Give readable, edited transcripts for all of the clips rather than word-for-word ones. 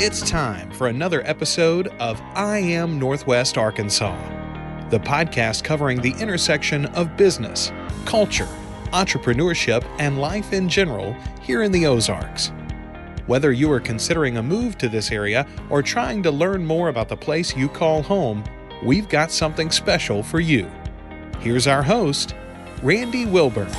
It's time for another episode of I Am Northwest Arkansas, the podcast covering the intersection of business, culture, entrepreneurship, and life in general here in the Ozarks. Whether you are considering a move to this area or trying to learn more about the place you call home, we've got something special for you. Here's our host, Randy Wilburn.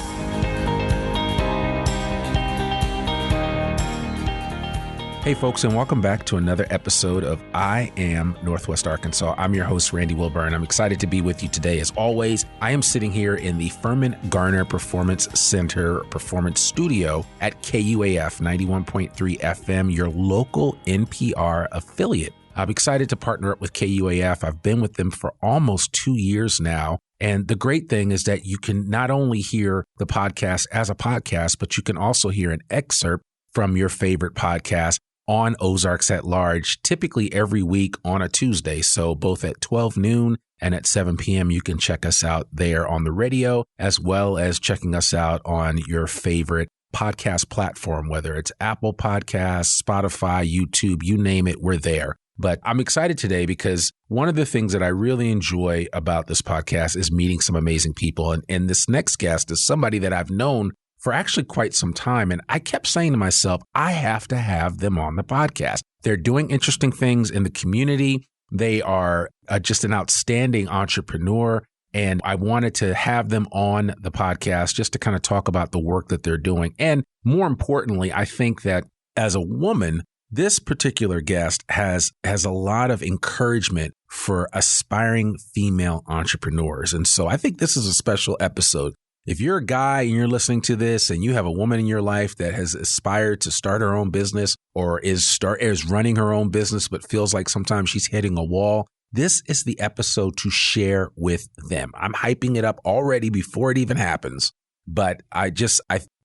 Hey folks, and welcome back to another episode of I Am Northwest Arkansas. I'm your host, Randy Wilburn. I'm excited to be with you today. As always, I am sitting here in the Furman Garner Performance Center Performance Studio at KUAF 91.3 FM, your local NPR affiliate. I'm excited to partner up with KUAF. I've been with them for almost 2 years now. And the great thing is that you can not only hear the podcast as a podcast, but you can also hear an excerpt from your favorite podcast on Ozarks at Large, typically every week on a Tuesday. So both at 12 noon and at 7 p.m., you can check us out there on the radio, as well as checking us out on your favorite podcast platform, whether it's Apple Podcasts, Spotify, YouTube, you name it, we're there. But I'm excited today because one of the things that I really enjoy about this podcast is meeting some amazing people. And this next guest is somebody that I've known for actually quite some time. And I kept saying to myself, I have to have them on the podcast. They're doing interesting things in the community. They are just an outstanding entrepreneur. And I wanted to have them on the podcast just to kind of talk about the work that they're doing. And more importantly, I think that as a woman, this particular guest has a lot of encouragement for aspiring female entrepreneurs. And so I think this is a special episode. If you're a guy and you're listening to this and you have a woman in your life that has aspired to start her own business or is running her own business, but feels like sometimes she's hitting a wall, this is the episode to share with them. I'm hyping it up already before it even happens, but I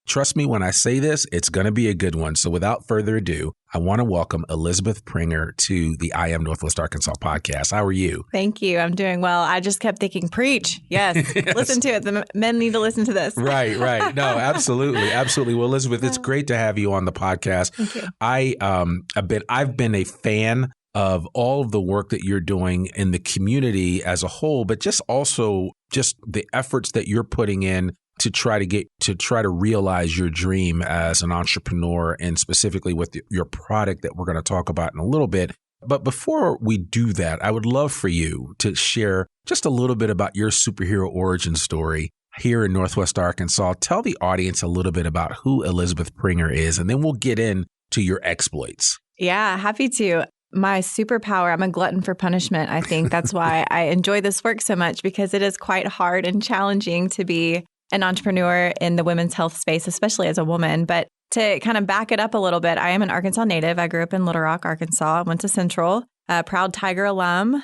trust me when I say this, it's going to be a good one. So without further ado, I want to welcome Elizabeth Prenger to the I Am Northwest Arkansas podcast. How are you? Thank you. I'm doing well. I just kept thinking, preach. Yes. Yes. Listen to it. The men need to listen to this. Right. No, absolutely. Absolutely. Well, Elizabeth, it's great to have you on the podcast. Thank you. I've been a fan of all of the work that you're doing in the community as a whole, but just the efforts that you're putting in to try to realize your dream as an entrepreneur, and specifically with your product that we're going to talk about in a little bit. But before we do that, I would love for you to share just a little bit about your superhero origin story here in Northwest Arkansas. Tell the audience a little bit about who Elizabeth Prenger is, and then we'll get into your exploits. Yeah, happy to. My superpower, I'm a glutton for punishment. I think that's why I enjoy this work so much, because it is quite hard and challenging to be an entrepreneur in the women's health space, especially as a woman. But to kind of back it up a little bit, I am an Arkansas native. I grew up in Little Rock, Arkansas, went to Central, a proud Tiger alum,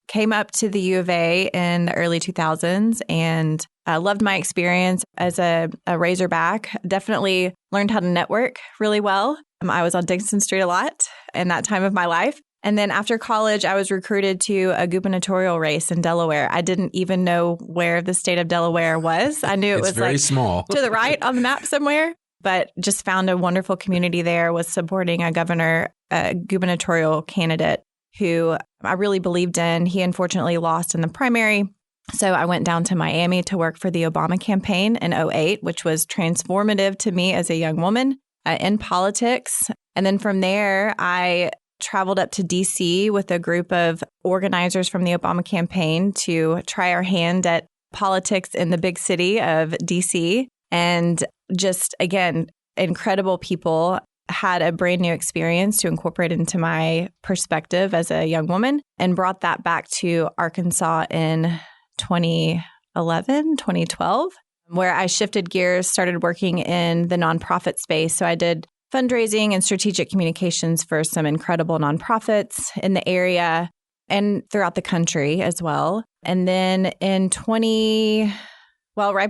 came up to the U of A in the early 2000s and loved my experience as a Razorback. Definitely learned how to network really well. I was on Dixon Street a lot in that time of my life. And then after college, I was recruited to a gubernatorial race in Delaware. I didn't even know where the state of Delaware was. I knew it was very small to the right on the map somewhere, but just found a wonderful community there, was supporting a gubernatorial candidate who I really believed in. He unfortunately lost in the primary. So I went down to Miami to work for the Obama campaign in 2008, which was transformative to me as a young woman in politics. And then from there, I traveled up to D.C. with a group of organizers from the Obama campaign to try our hand at politics in the big city of D.C. And just, again, incredible people. Had a brand new experience to incorporate into my perspective as a young woman, and brought that back to Arkansas in 2012, where I shifted gears, started working in the nonprofit space. So I did fundraising and strategic communications for some incredible nonprofits in the area and throughout the country as well. And then right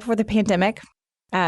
before the pandemic,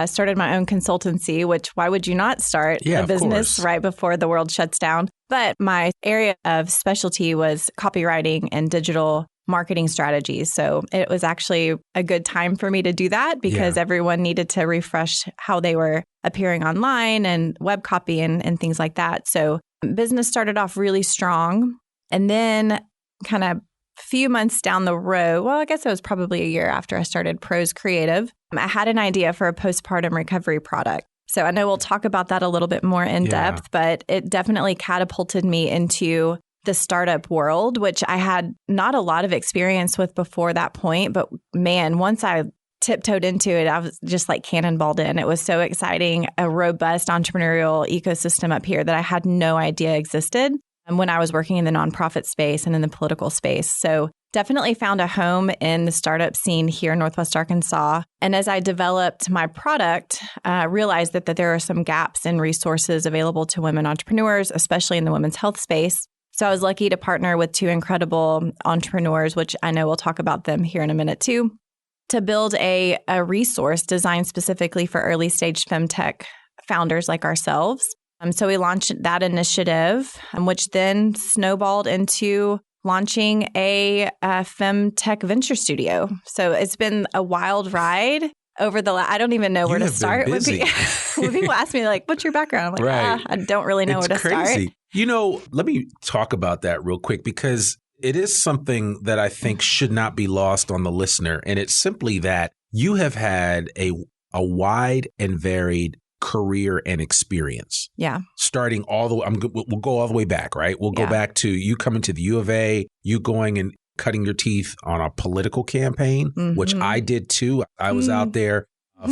started my own consultancy, which why would you not start a business right before the world shuts down? But my area of specialty was copywriting and digital marketing strategies. So it was actually a good time for me to do that because everyone needed to refresh how they were appearing online and web copy and things like that. So Business started off really strong. And then kind of few months down the road, well, I guess it was probably a year after I started Pros Creative, I had an idea for a postpartum recovery product. So I know we'll talk about that a little bit more in depth, but it definitely catapulted me into the startup world, which I had not a lot of experience with before that point. But man, once I tiptoed into it, I was just like cannonballed in. It was so exciting, a robust entrepreneurial ecosystem up here that I had no idea existed when I was working in the nonprofit space and in the political space. So definitely found a home in the startup scene here in Northwest Arkansas. And as I developed my product, I realized that there are some gaps in resources available to women entrepreneurs, especially in the women's health space. So I was lucky to partner with two incredible entrepreneurs, which I know we'll talk about them here in a minute too, to build a resource designed specifically for early stage femtech founders like ourselves. So we launched that initiative, which then snowballed into launching a femtech venture studio. So it's been a wild ride over I don't even know where to start. When people ask me like, what's your background? I'm like, I don't really know where to start. You know, let me talk about that real quick because it is something that I think should not be lost on the listener. And it's simply that you have had a wide and varied career and experience. Yeah. Starting all the way, we'll go all the way back, right? We'll go back to you coming to the U of A, you going and cutting your teeth on a political campaign, which I did too. I was out there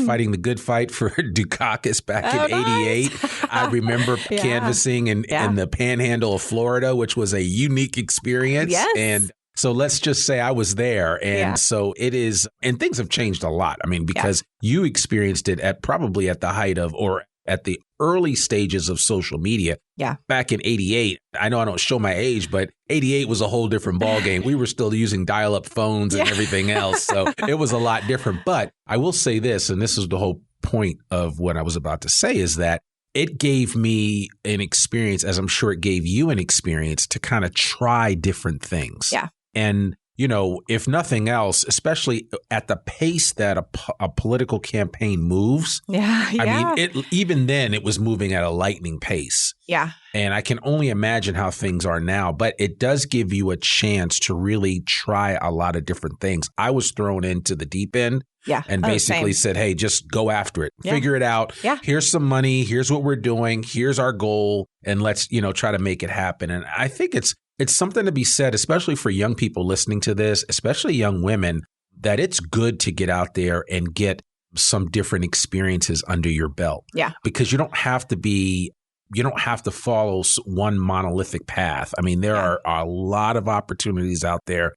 fighting the good fight for Dukakis back in '88. Nice. I remember canvassing in the panhandle of Florida, which was a unique experience. Yes. And so let's just say I was there. And so it is, and things have changed a lot. I mean, because you experienced it probably at the height of, or at the early stages of social media. Yeah. Back in '88, I know I don't show my age, but '88 was a whole different ballgame. We were still using dial-up phones and everything else. So it was a lot different. But I will say this, and this is the whole point of what I was about to say, is that it gave me an experience, as I'm sure it gave you an experience, to kind of try different things. Yeah. And, you know, if nothing else, especially at the pace that a political campaign moves. I mean, even then it was moving at a lightning pace. Yeah. And I can only imagine how things are now, but it does give you a chance to really try a lot of different things. I was thrown into the deep end. Yeah. And basically said, hey, just go after it. Figure it out. Yeah. Here's some money. Here's what we're doing. Here's our goal. And let's, try to make it happen. And I think it's something to be said, especially for young people listening to this, especially young women, that it's good to get out there and get some different experiences under your belt. Yeah. Because you don't have to follow one monolithic path. I mean, there are a lot of opportunities out there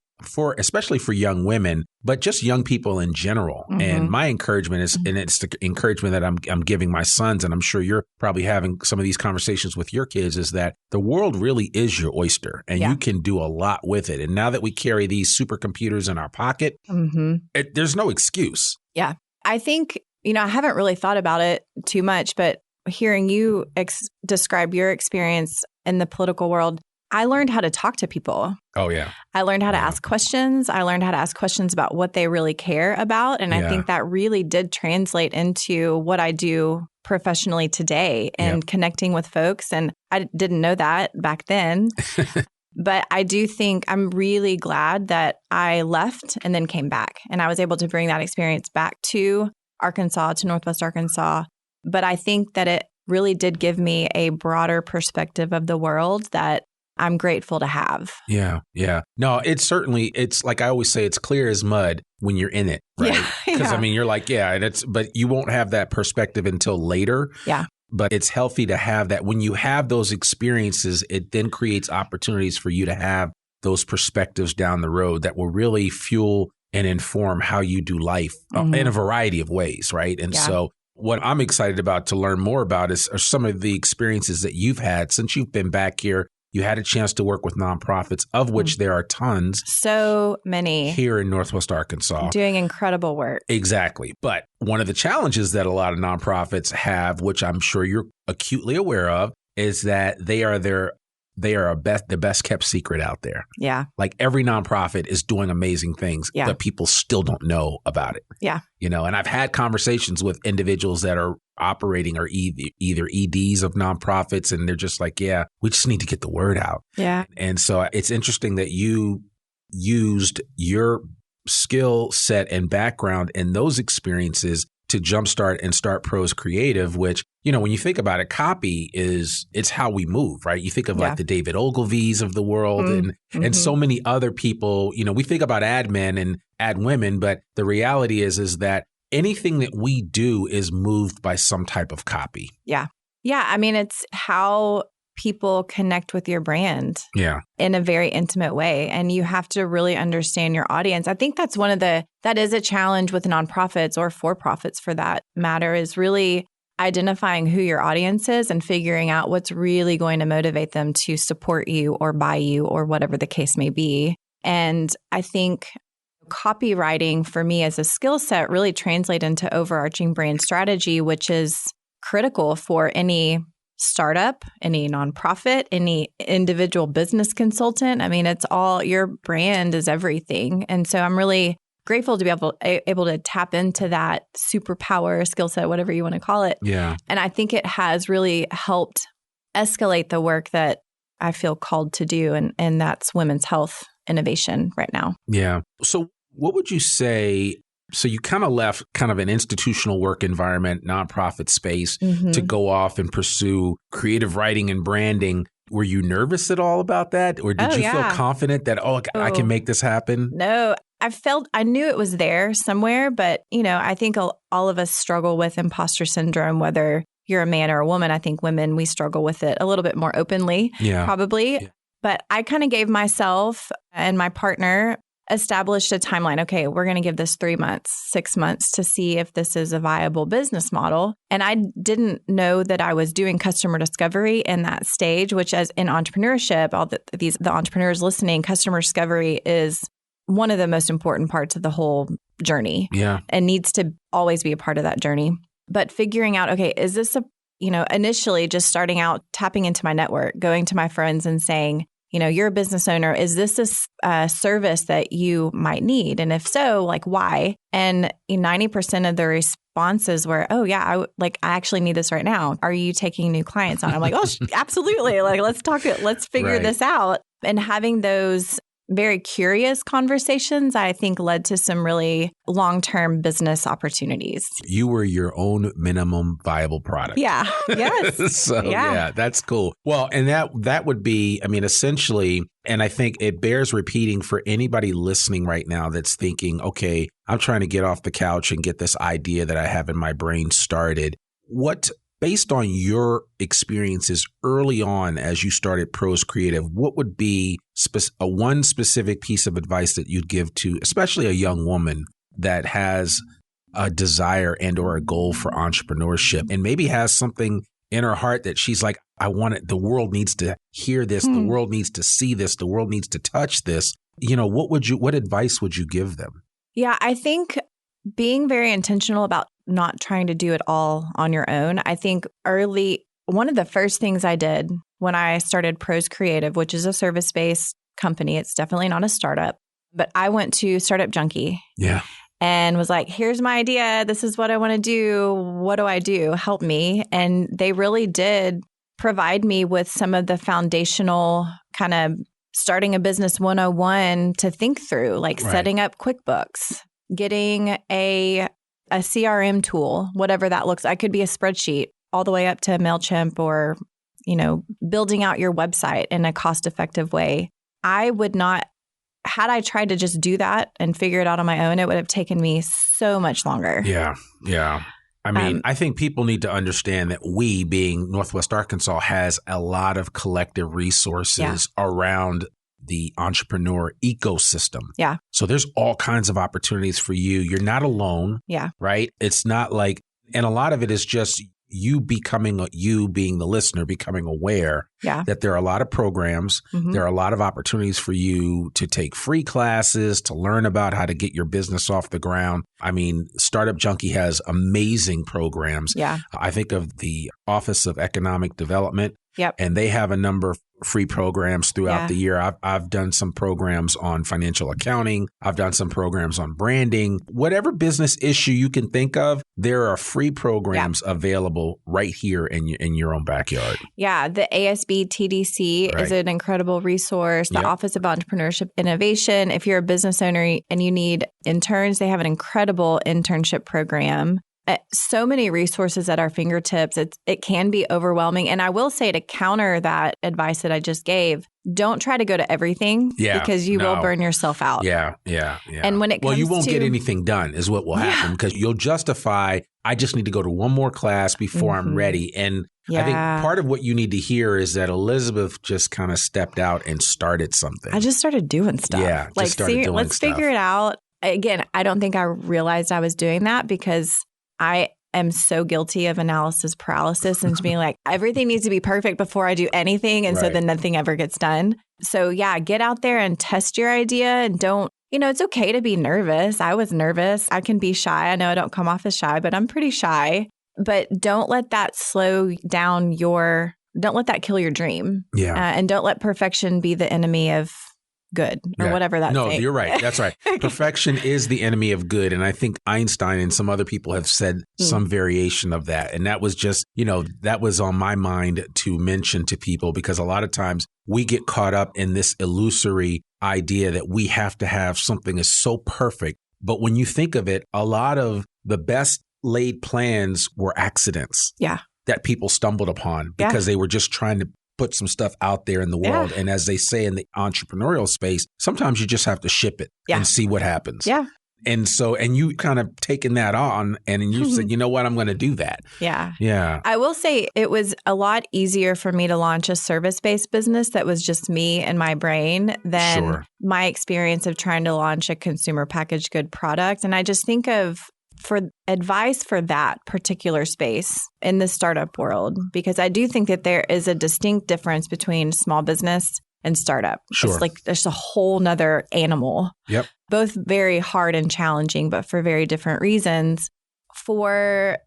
especially for young women, but just young people in general. And my encouragement is, and it's the encouragement that I'm giving my sons, and I'm sure you're probably having some of these conversations with your kids, is that the world really is your oyster and you can do a lot with it. And now that we carry these supercomputers in our pocket, there's no excuse. Yeah. I think, I haven't really thought about it too much, but hearing you describe your experience in the political world, I learned how to talk to people. Oh, yeah. I learned how to ask questions. I learned how to ask questions about what they really care about. And I think that really did translate into what I do professionally today and connecting with folks. And I didn't know that back then. But I do think I'm really glad that I left and then came back. And I was able to bring that experience back to Arkansas, to Northwest Arkansas. But I think that it really did give me a broader perspective of the world that I'm grateful to have. Yeah. Yeah. No, it's like I always say, it's clear as mud when you're in it, right? Because I mean, you're like, but you won't have that perspective until later. Yeah. But it's healthy to have that. When you have those experiences, it then creates opportunities for you to have those perspectives down the road that will really fuel and inform how you do life in a variety of ways, right? And so what I'm excited about to learn more about are some of the experiences that you've had since you've been back here. You had a chance to work with nonprofits, of which there are tons. So many. Here in Northwest Arkansas. Doing incredible work. Exactly. But one of the challenges that a lot of nonprofits have, which I'm sure you're acutely aware of, is that they are their they are the best kept secret out there. Yeah. Like every nonprofit is doing amazing things, but people still don't know about it. Yeah. You know, and I've had conversations with individuals that are operating or either EDs of nonprofits, and they're just like, yeah, we just need to get the word out. Yeah. And so it's interesting that you used your skill set and background and those experiences to jumpstart and start Pros Creative, which, you know, when you think about it, copy it's how we move, right? You think of like the David Ogilvies of the world and so many other people, you know, we think about ad men and ad women, but the reality is that anything that we do is moved by some type of copy. Yeah. Yeah. I mean, it's how people connect with your brand in a very intimate way. And you have to really understand your audience. I think that's that is a challenge with nonprofits or for-profits for that matter, is really identifying who your audience is and figuring out what's really going to motivate them to support you or buy you or whatever the case may be. And I think copywriting for me as a skill set really translates into overarching brand strategy, which is critical for any startup, any nonprofit, any individual business consultant. I mean, it's all, your brand is everything. And so I'm really grateful to be able to tap into that superpower, skill set, whatever you want to call it. Yeah. And I think it has really helped escalate the work that I feel called to do. And that's women's health innovation right now. Yeah. So what would you say? So you kind of left kind of an institutional work environment, nonprofit space to go off and pursue creative writing and branding. Were you nervous at all about that? Or did you feel confident that, I can make this happen? No, I knew it was there somewhere, but, you know, I think all of us struggle with imposter syndrome, whether you're a man or a woman. I think women, we struggle with it a little bit more openly, probably. Yeah. But I kind of gave myself and my partner established a timeline. Okay, we're going to give this 3 months, 6 months to see if this is a viable business model. And I didn't know that I was doing customer discovery in that stage, which as in entrepreneurship, the entrepreneurs listening, customer discovery is one of the most important parts of the whole journey. Yeah. And needs to always be a part of that journey. But figuring out, okay, is this initially just starting out, tapping into my network, going to my friends and saying, you're a business owner. Is this a service that you might need? And if so, like, why? And 90% of the responses were, oh, yeah, I actually need this right now. Are you taking new clients on? I'm like, oh, absolutely. Like, let's figure this out. And having those very curious conversations, I think, led to some really long-term business opportunities. You were your own minimum viable product. Yeah. Yes. So, yeah, that's cool. Well, and that would be, essentially, and I think it bears repeating for anybody listening right now that's thinking, okay, I'm trying to get off the couch and get this idea that I have in my brain started. Based on your experiences early on as you started Pros Creative, what would be one specific piece of advice that you'd give to especially a young woman that has a desire and or a goal for entrepreneurship and maybe has something in her heart that she's like, I want it, the world needs to hear this, the world needs to see this, the world needs to touch this. What advice would you give them? Yeah, I think being very intentional about not trying to do it all on your own. I think one of the first things I did when I started Pros Creative, which is a service-based company, it's definitely not a startup, but I went to Startup Junkie. Yeah. And was like, here's my idea. This is what I want to do. What do I do? Help me. And they really did provide me with some of the foundational kind of starting a business 101 to think through, like setting up QuickBooks, getting a CRM tool, whatever that looks like. It could be a spreadsheet all the way up to MailChimp or, building out your website in a cost-effective way. I would not, had I tried to just do that and figure it out on my own, it would have taken me so much longer. Yeah. Yeah. I think people need to understand that we, being Northwest Arkansas, has a lot of collective resources around the entrepreneur ecosystem. Yeah. So there's all kinds of opportunities for you. You're not alone. Yeah. Right? It's not like, and a lot of it is just you being the listener, becoming aware that there are a lot of programs. Mm-hmm. There are a lot of opportunities for you to take free classes, to learn about how to get your business off the ground. Startup Junkie has amazing programs. Yeah. I think of the Office of Economic Development. Yep. And they have a number free programs throughout the year. I've done some programs on financial accounting. I've done some programs on branding. Whatever business issue you can think of, there are free programs available right here in your own backyard. Yeah, the ASB TDC is an incredible resource. The Office of Entrepreneurship Innovation. If you're a business owner and you need interns, they have an incredible internship program. So many resources at our fingertips. It can be overwhelming. And I will say, to counter that advice that I just gave, don't try to go to everything because you will burn yourself out. Yeah. And when it comes you won't get anything done is what will happen, because you'll justify, I just need to go to one more class before I'm ready. And I think part of what you need to hear is that Elizabeth just kind of stepped out and started something. I just started doing stuff. Yeah, let's figure it out. Again, I don't think I realized I was doing that, because I am so guilty of analysis paralysis and being like, everything needs to be perfect before I do anything. And so then nothing ever gets done. So get out there and test your idea, and don't, it's okay to be nervous. I was nervous. I can be shy. I know I don't come off as shy, but I'm pretty shy. But don't let that don't let that kill your dream. Yeah. And don't let perfection be the enemy of good or whatever that's saying. You're right. That's right. Perfection is the enemy of good. And I think Einstein and some other people have said some variation of that. And that was just, that was on my mind to mention to people, because a lot of times we get caught up in this illusory idea that we have to have something that's so perfect. But when you think of it, a lot of the best laid plans were accidents that people stumbled upon because they were just trying to put some stuff out there in the world. And as they say in the entrepreneurial space, sometimes you just have to ship it and see what happens. Yeah. And so, and you kind of taken that on and you said, you know what, I'm going to do that. Yeah. Yeah. I will say it was a lot easier for me to launch a service-based business that was just me and my brain than my experience of trying to launch a consumer packaged good product. And I just think of, for advice for that particular space in the startup world, because I do think that there is a distinct difference between small business and startup. It's like there's a whole nother animal. Yep. Both very hard and challenging, but for very different reasons. For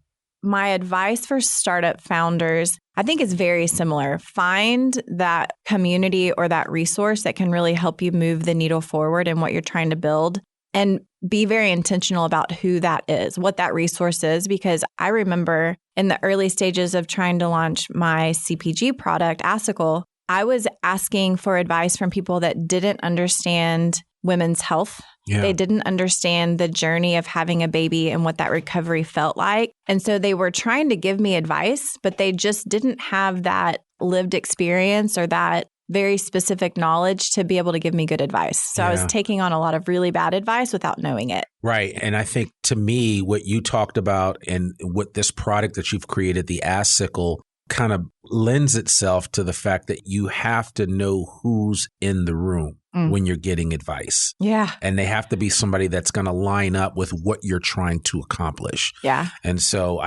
my advice for startup founders, I think it's very similar. Find that community or that resource that can really help you move the needle forward in what you're trying to build. And be very intentional about who that is, what that resource is, because I remember in the early stages of trying to launch my CPG product, Assicle, I was asking for advice from people that didn't understand women's health. Yeah. They didn't understand the journey of having a baby and what that recovery felt like. And so they were trying to give me advice, but they just didn't have that lived experience or that very specific knowledge to be able to give me good advice. So I was taking on a lot of really bad advice without knowing it. Right. And I think to me, what you talked about and what this product that you've created, the Assicle, kind of lends itself to the fact that you have to know who's in the room when you're getting advice. Yeah. And they have to be somebody that's going to line up with what you're trying to accomplish. Yeah. And so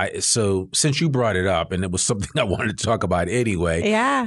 since you brought it up, and it was something I wanted to talk about anyway,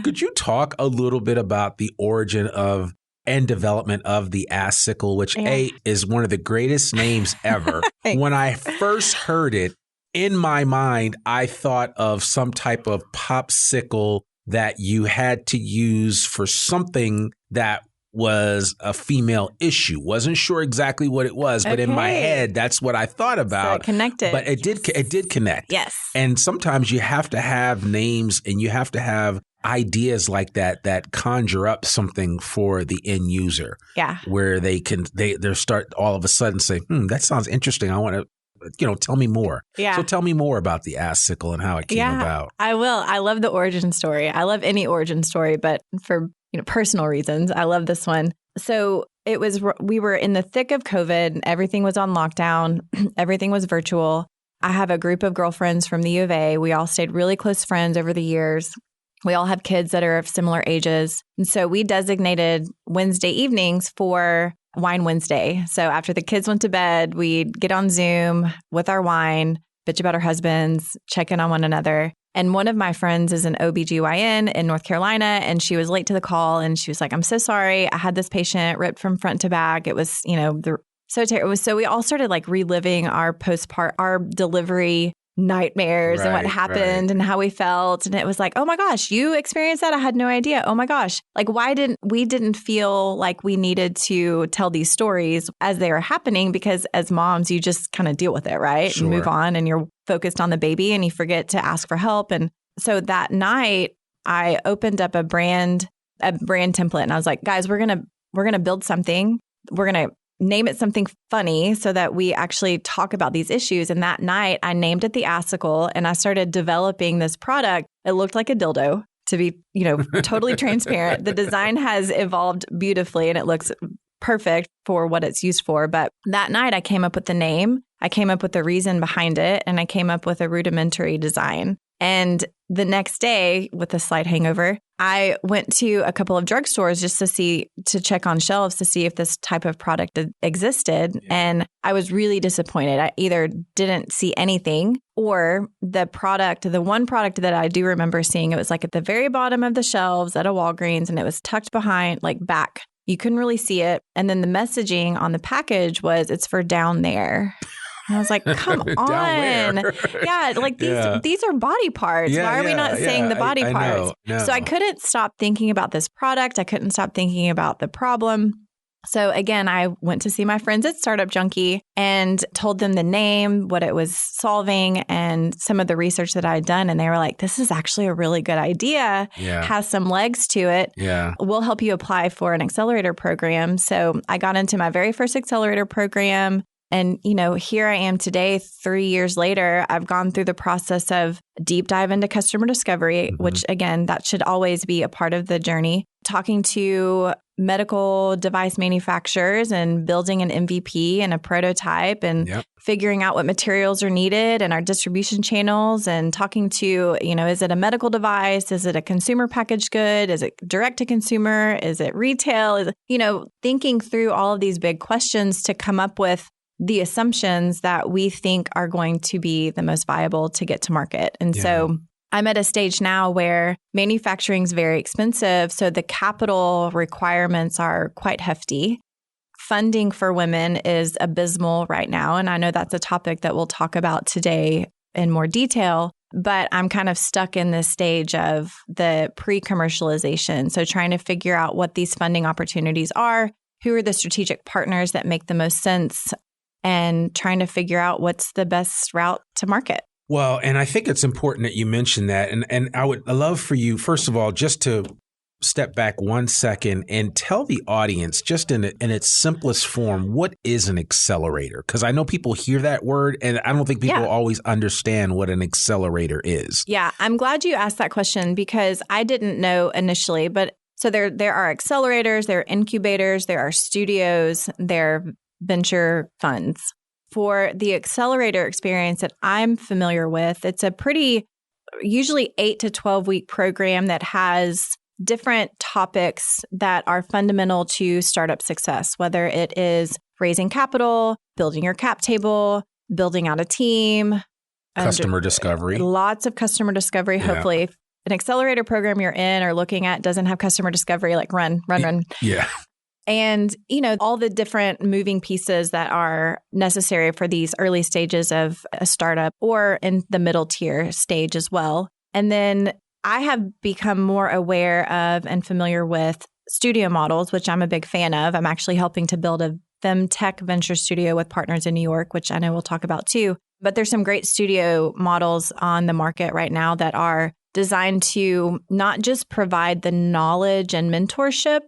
could you talk a little bit about the origin of and development of the Assicle, which is one of the greatest names ever. When I first heard it, in my mind, I thought of some type of popsicle that you had to use for something that was a female issue. Wasn't sure exactly what it was, but in my head, that's what I thought about. So it connected. But it did connect. Yes. And sometimes you have to have names and you have to have ideas like that conjure up something for the end user. Yeah. Where they start all of a sudden say, that sounds interesting. I want to, tell me more. Yeah. So tell me more about the Assicle and how it came about. I will. I love the origin story. I love any origin story, but for personal reasons, I love this one. So we were in the thick of COVID. Everything was on lockdown. Everything was virtual. I have a group of girlfriends from the U of A. We all stayed really close friends over the years. We all have kids that are of similar ages. And so we designated Wednesday evenings for Wine Wednesday. So after the kids went to bed, we'd get on Zoom with our wine, bitch about our husbands, check in on one another. And one of my friends is an OBGYN in North Carolina, and she was late to the call. And she was like, I'm so sorry. I had this patient ripped from front to back. It was, so terrible. So we all started like reliving our delivery nightmares and what happened and how we felt. And it was like, oh my gosh, you experienced that? I had no idea. Oh my gosh. Like, why didn't we feel like we needed to tell these stories as they were happening? Because as moms, you just kind of deal with it, right? Sure. And move on, and you're focused on the baby and you forget to ask for help. And so that night I opened up a brand template, and I was like, guys, we're going to build something. We're going to name it something funny so that we actually talk about these issues. And that night I named it the Assicle, and I started developing this product. It looked like a dildo, to be, totally transparent. The design has evolved beautifully and it looks perfect for what it's used for. But that night I came up with the name, I came up with the reason behind it, and I came up with a rudimentary design. And the next day, with a slight hangover, I went to a couple of drugstores just to check on shelves to see if this type of product existed. Yeah. And I was really disappointed. I either didn't see anything, or the one product that I do remember seeing, it was like at the very bottom of the shelves at a Walgreens, and it was tucked behind, like back. You couldn't really see it. And then the messaging on the package was, it's for down there. And I was like, come on. Yeah, like these are body parts. Yeah, why are we not saying the body parts? No. So I couldn't stop thinking about this product. I couldn't stop thinking about the problem. So again, I went to see my friends at Startup Junkie and told them the name, what it was solving, and some of the research that I had done. And they were like, this is actually a really good idea. Yeah. Has some legs to it. Yeah. We'll help you apply for an accelerator program. So I got into my very first accelerator program. And, here I am today, 3 years later. I've gone through the process of deep dive into customer discovery, which again, that should always be a part of the journey. Talking to medical device manufacturers and building an MVP and a prototype and figuring out what materials are needed and our distribution channels, and talking to, is it a medical device? Is it a consumer packaged good? Is it direct to consumer? Is it retail? Is it, thinking through all of these big questions to come up with the assumptions that we think are going to be the most viable to get to market. And so I'm at a stage now where manufacturing is very expensive. So the capital requirements are quite hefty. Funding for women is abysmal right now. And I know that's a topic that we'll talk about today in more detail. But I'm kind of stuck in this stage of the pre-commercialization. So trying to figure out what these funding opportunities are, who are the strategic partners that make the most sense, and trying to figure out what's the best route to market. Well, and I think it's important that you mention that. And I would love for you, first of all, just to step back 1 second and tell the audience, just in its simplest form, what is an accelerator? Because I know people hear that word, and I don't think people always understand what an accelerator is. Yeah, I'm glad you asked that question, because I didn't know initially. But so there are accelerators, there are incubators, there are studios, there are venture funds. For the accelerator experience that I'm familiar with, it's a pretty usually 8 to 12 week program that has different topics that are fundamental to startup success, whether it is raising capital, building your cap table, building out a team, customer discovery, lots of customer discovery. Hopefully, if an accelerator program you're in or looking at doesn't have customer discovery, like run. Yeah. And, all the different moving pieces that are necessary for these early stages of a startup, or in the middle tier stage as well. And then I have become more aware of and familiar with studio models, which I'm a big fan of. I'm actually helping to build a femtech venture studio with partners in New York, which I know we'll talk about too. But there's some great studio models on the market right now that are designed to not just provide the knowledge and mentorship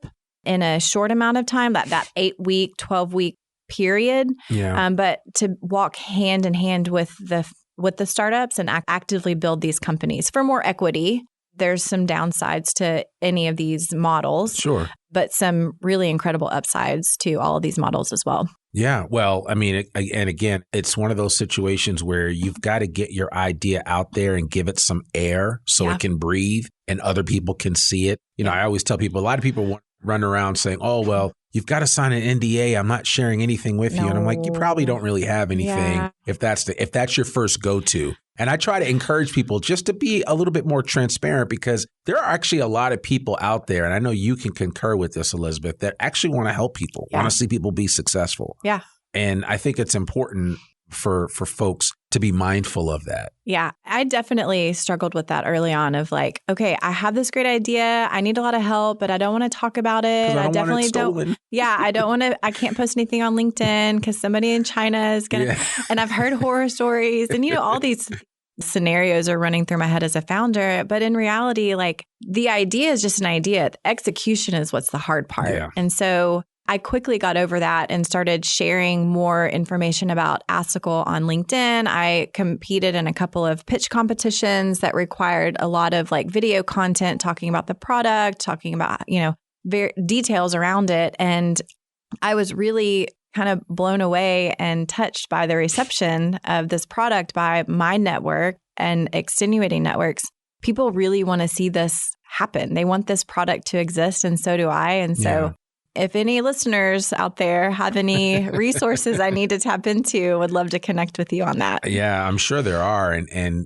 in a short amount of time, that 8-week, 12-week period, but to walk hand in hand with the startups and actively build these companies for more equity. There's some downsides to any of these models, sure, but some really incredible upsides to all of these models as well. Yeah. Well, I mean, and again, it's one of those situations where you've got to get your idea out there and give it some air so it can breathe and other people can see it. I always tell people, a lot of people run around saying, oh, well, you've got to sign an NDA. I'm not sharing anything with you. And I'm like, you probably don't really have anything if that's your first go-to. And I try to encourage people just to be a little bit more transparent, because there are actually a lot of people out there, and I know you can concur with this, Elizabeth, that actually want to help people, want to see people be successful. Yeah. And I think it's important for folks to be mindful of that. Yeah, I definitely struggled with that early on of like, okay, I have this great idea. I need a lot of help, but I don't want to talk about it. I definitely don't. Yeah, I don't want to. I can't post anything on LinkedIn because somebody in China is going to. And I've heard horror stories and, all these scenarios are running through my head as a founder. But in reality, like the idea is just an idea. The execution is what's the hard part. Yeah. And so I quickly got over that and started sharing more information about Assicle on LinkedIn. I competed in a couple of pitch competitions that required a lot of like video content, talking about the product, talking about, details around it. And I was really kind of blown away and touched by the reception of this product by my network and extenuating networks. People really want to see this happen. They want this product to exist, and so do I. And so if any listeners out there have any resources I need to tap into, would love to connect with you on that. Yeah, I'm sure there are. And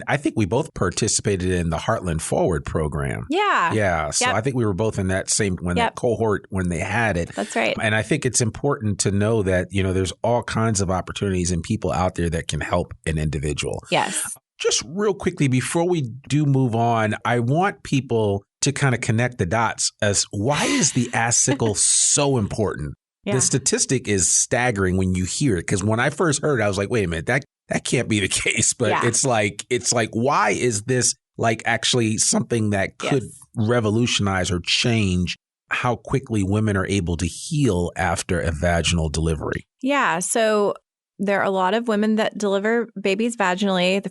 I think we both participated in the Heartland Forward program. Yeah. Yeah. So I think we were both in that same, that cohort when they had it. That's right. And I think it's important to know that, there's all kinds of opportunities and people out there that can help an individual. Yes. Just real quickly, before we do move on, I want people to kind of connect the dots as why is the Assicle so important? Yeah. The statistic is staggering when you hear it, because when I first heard it, I was like, wait a minute, that can't be the case. But it's like, why is this like actually something that could revolutionize or change how quickly women are able to heal after a vaginal delivery? Yeah. So there are a lot of women that deliver babies vaginally.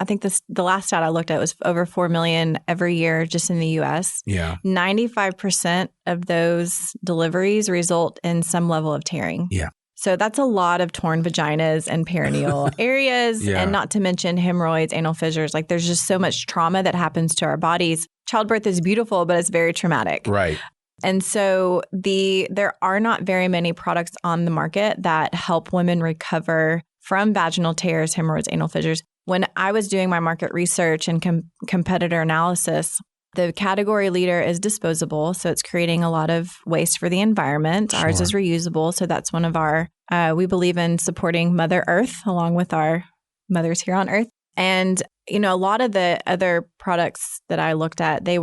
I think the last stat I looked at was over 4 million every year just in the U.S. Yeah. 95% of those deliveries result in some level of tearing. Yeah. So that's a lot of torn vaginas and perineal areas, and not to mention hemorrhoids, anal fissures. Like there's just so much trauma that happens to our bodies. Childbirth is beautiful, but it's very traumatic. Right. And so there are not very many products on the market that help women recover from vaginal tears, hemorrhoids, anal fissures. When I was doing my market research and competitor analysis, the category leader is disposable. So it's creating a lot of waste for the environment. Sure. Ours is reusable. So that's one of our, we believe in supporting Mother Earth along with our mothers here on Earth. And, a lot of the other products that I looked at, they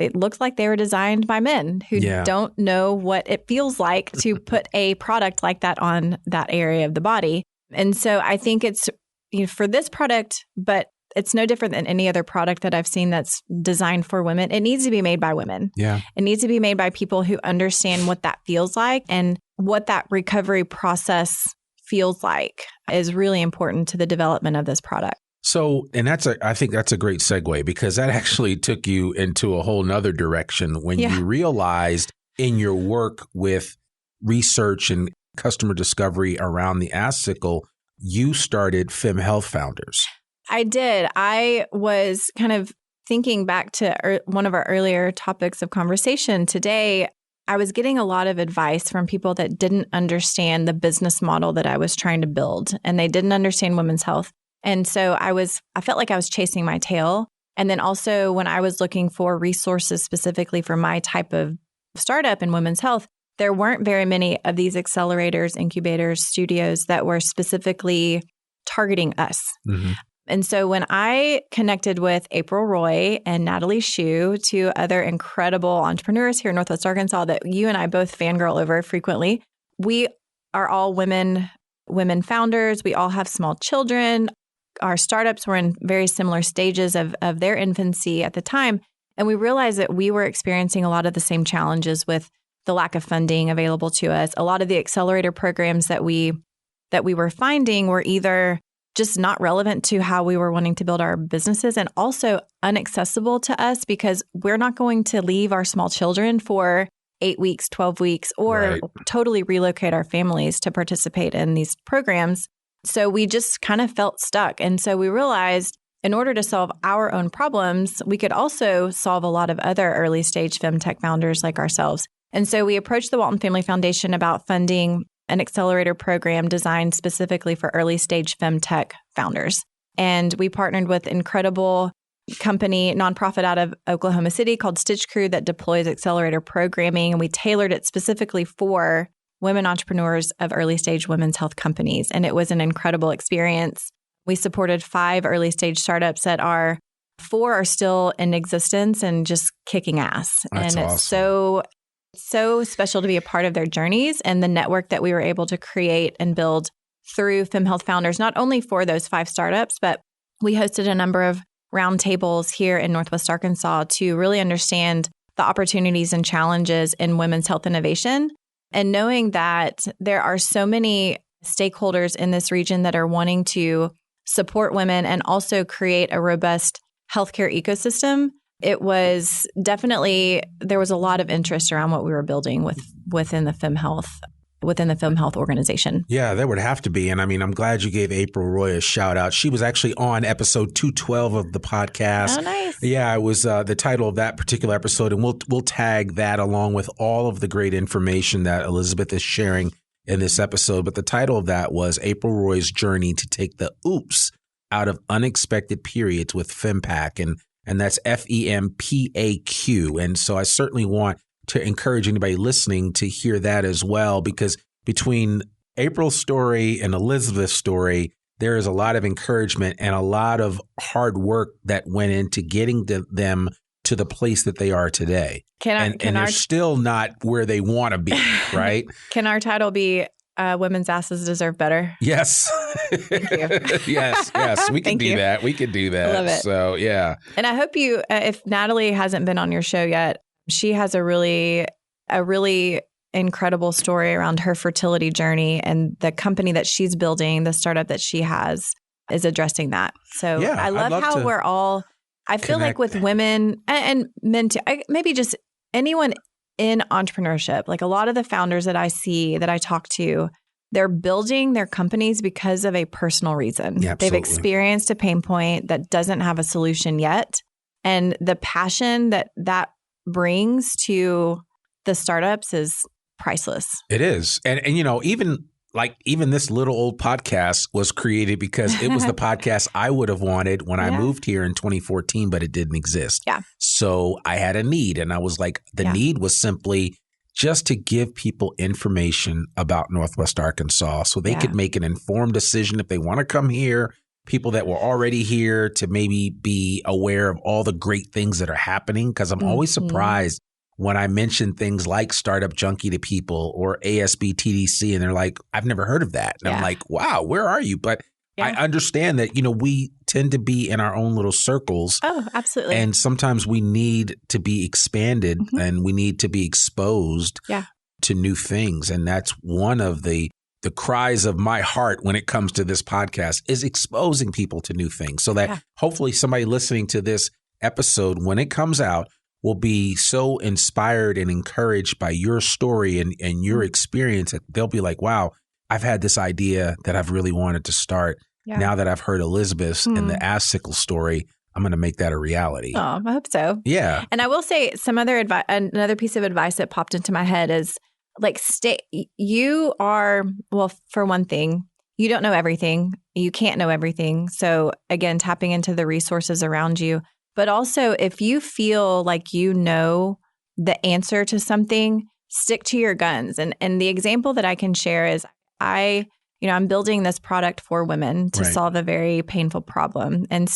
looked like they were designed by men who don't know what it feels like to put a product like that on that area of the body. And so I think it's for this product, but it's no different than any other product that I've seen that's designed for women. It needs to be made by women. Yeah. It needs to be made by people who understand what that feels like, and what that recovery process feels like is really important to the development of this product. So, and I think that's a great segue, because that actually took you into a whole nother direction when you realized in your work with research and customer discovery around the Assicle, you started Femme Health Founders. I did. I was kind of thinking back to one of our earlier topics of conversation today. I was getting a lot of advice from people that didn't understand the business model that I was trying to build, and they didn't understand women's health. And so I felt like I was chasing my tail. And then also when I was looking for resources specifically for my type of startup in women's health, there weren't very many of these accelerators, incubators, studios that were specifically targeting us. Mm-hmm. And so when I connected with April Roy and Natalie Shu, two other incredible entrepreneurs here in Northwest Arkansas that you and I both fangirl over frequently, we are all women founders. We all have small children. Our startups were in very similar stages of their infancy at the time. And we realized that we were experiencing a lot of the same challenges with the lack of funding available to us. A lot of the accelerator programs that we were finding were either just not relevant to how we were wanting to build our businesses, and also inaccessible to us because we're not going to leave our small children for 8 weeks, 12 weeks, or totally relocate our families to participate in these programs. So we just kind of felt stuck. And so we realized in order to solve our own problems, we could also solve a lot of other early stage femtech founders like ourselves. And so we approached the Walton Family Foundation about funding an accelerator program designed specifically for early stage femtech founders. And we partnered with incredible nonprofit out of Oklahoma City called Stitch Crew that deploys accelerator programming. And we tailored it specifically for women entrepreneurs of early stage women's health companies. And it was an incredible experience. We supported 5 early stage startups that 4 are still in existence and just kicking ass. That's and it's so special to be a part of their journeys and the network that we were able to create and build through Femme Health Founders, not only for those 5 startups, but we hosted a number of roundtables here in Northwest Arkansas to really understand the opportunities and challenges in women's health innovation. And knowing that there are so many stakeholders in this region that are wanting to support women and also create a robust healthcare ecosystem, it was definitely, there was a lot of interest around what we were building within the Femme Health organization. Yeah, there would have to be. And I mean, I'm glad you gave April Roy a shout out. She was actually on episode 212 of the podcast. Oh, nice. Yeah, it was the title of that particular episode. And we'll tag that along with all of the great information that Elizabeth is sharing in this episode. But the title of that was April Roy's Journey to Take the Oops Out of Unexpected Periods with FemPAQ. And that's FEMPAQ. And so I certainly want to encourage anybody listening to hear that as well, because between April's story and Elizabeth's story, there is a lot of encouragement and a lot of hard work that went into getting them to the place that they are today. And they're still not where they want to be, right? Can our title be Women's Asses Deserve Better? Yes. Thank you. yes. We can do that. We can do that. I love it. So, yeah. And I hope you, if Natalie hasn't been on your show yet, she has a really incredible story around her fertility journey, and the company that she's building, the startup that she has, is addressing that. So yeah, I love how we're all, I feel like with women and men too, maybe just anyone in entrepreneurship, like a lot of the founders that I see, that I talk to, they're building their companies because of a personal reason. Yeah, they've experienced a pain point that doesn't have a solution yet. And the passion that brings to the startups is priceless. It is. And you know, even this little old podcast was created because it was the podcast I would have wanted when I moved here in 2014, but it didn't exist. Yeah. So I had a need, and I was like, the need was simply just to give people information about Northwest Arkansas so they could make an informed decision if they want to come here. People that were already here to maybe be aware of all the great things that are happening. Because I'm always surprised when I mention things like Startup Junkie to people or ASB TDC, and they're like, I've never heard of that. And I'm like, wow, where are you? But I understand that, you know, we tend to be in our own little circles. Oh, absolutely. And sometimes we need to be expanded and we need to be exposed to new things. And that's one of the cries of my heart when it comes to this podcast, is exposing people to new things, so that hopefully somebody listening to this episode, when it comes out, will be so inspired and encouraged by your story and your experience that they'll be like, wow, I've had this idea that I've really wanted to start. Yeah. Now that I've heard Elizabeth's and the Assicle story, I'm going to make that a reality. Oh, I hope so. Yeah. And I will say another piece of advice that popped into my head is, like, for one thing, you don't know everything. You can't know everything. So again, tapping into the resources around you. But also, if you feel like you know the answer to something, stick to your guns. And the example that I can share is I'm building this product for women to solve a very painful problem. And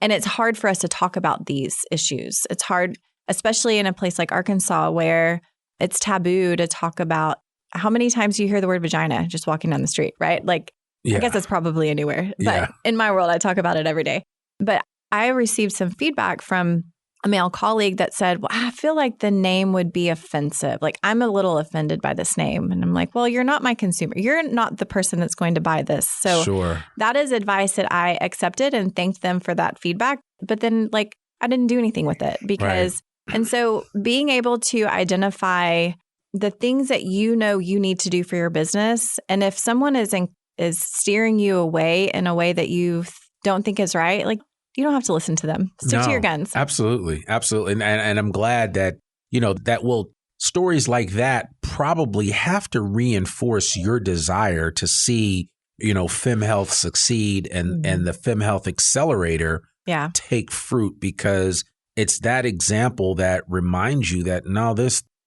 it's hard for us to talk about these issues. It's hard, especially in a place like Arkansas, where it's taboo to talk about. How many times do you hear the word vagina just walking down the street, right? Like, I guess it's probably anywhere. But in my world, I talk about it every day. But I received some feedback from a male colleague that said, well, I feel like the name would be offensive. Like, I'm a little offended by this name. And I'm like, well, you're not my consumer. You're not the person that's going to buy this. So that is advice that I accepted and thanked them for that feedback. But then, like, I didn't do anything with it because, and so being able to identify the things that you know you need to do for your business. And if someone is steering you away in a way that you don't think is right, like, you don't have to listen to them. Stick to your guns. Absolutely. Absolutely. And I'm glad that, stories like that probably have to reinforce your desire to see, Femme Health succeed and the Femme Health Accelerator take fruit, because it's that example that reminds you that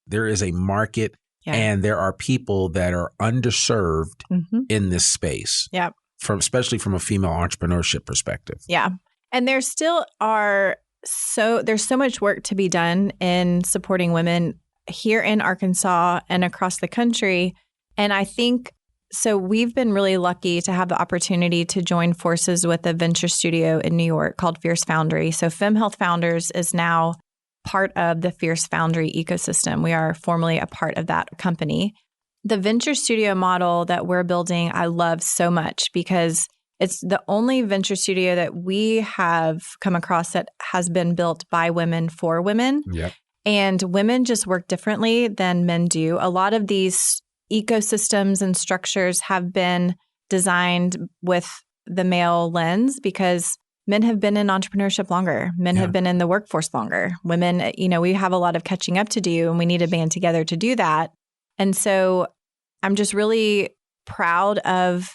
there is a market and there are people that are underserved in this space. Yeah. especially from a female entrepreneurship perspective. Yeah. And there's so much work to be done in supporting women here in Arkansas and across the country. And I think, so we've been really lucky to have the opportunity to join forces with a venture studio in New York called Fierce Foundry. So Femme Health Founders is now part of the Fierce Foundry ecosystem. We are formally a part of that company. The venture studio model that we're building, I love so much because it's the only venture studio that we have come across that has been built by women for women. Yep. And women just work differently than men do. A lot of these ecosystems and structures have been designed with the male lens because men have been in entrepreneurship longer. Men have been in the workforce longer. Women, we have a lot of catching up to do, and we need to band together to do that. And so I'm just really proud of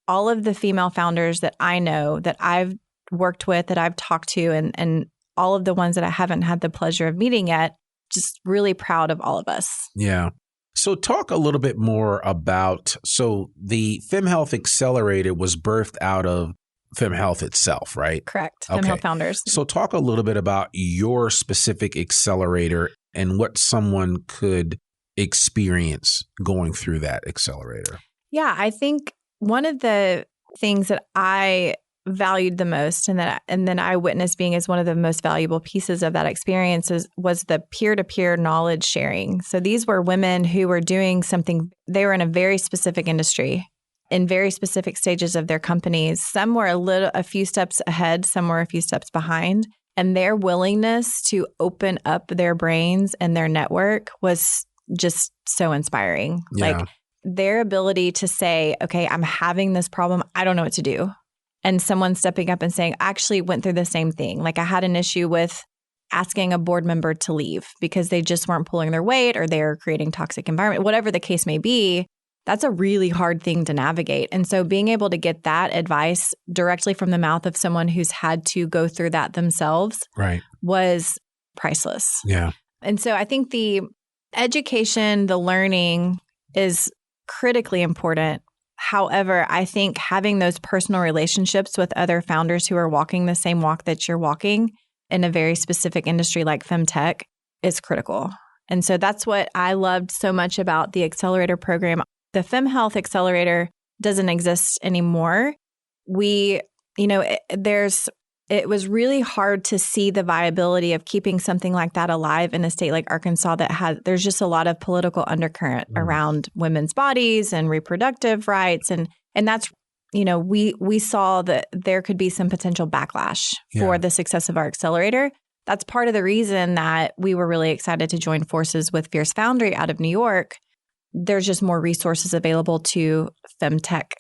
all of the female founders that I know, that I've worked with, that I've talked to, and all of the ones that I haven't had the pleasure of meeting yet. Just really proud of all of us. Yeah. So talk a little bit more about, so the Femme Health Accelerator was birthed out of Femme Health itself, right? Correct. Femme Health Founders. So talk a little bit about your specific accelerator and what someone could experience going through that accelerator. Yeah, I think one of the things that I valued the most and then I witnessed being as one of the most valuable pieces of that experience was the peer-to-peer knowledge sharing. So these were women who were doing something, they were in a very specific industry, in very specific stages of their companies. Some were a few steps ahead, some were a few steps behind. And their willingness to open up their brains and their network was just so inspiring. Yeah. Like their ability to say, okay, I'm having this problem, I don't know what to do. And someone stepping up and saying, I actually went through the same thing. Like I had an issue with asking a board member to leave because they just weren't pulling their weight or they were creating toxic environment, whatever the case may be. That's a really hard thing to navigate. And so being able to get that advice directly from the mouth of someone who's had to go through that themselves was priceless. Yeah. And so I think the education, the learning is critically important. However, I think having those personal relationships with other founders who are walking the same walk that you're walking in a very specific industry like femtech is critical. And so that's what I loved so much about the accelerator program. The Femme Health Accelerator doesn't exist anymore. It was really hard to see the viability of keeping something like that alive in a state like Arkansas there's just a lot of political undercurrent around women's bodies and reproductive rights. And that's, we saw that there could be some potential backlash for the success of our accelerator. That's part of the reason that we were really excited to join forces with Fierce Foundry out of New York. There's just more resources available to femtech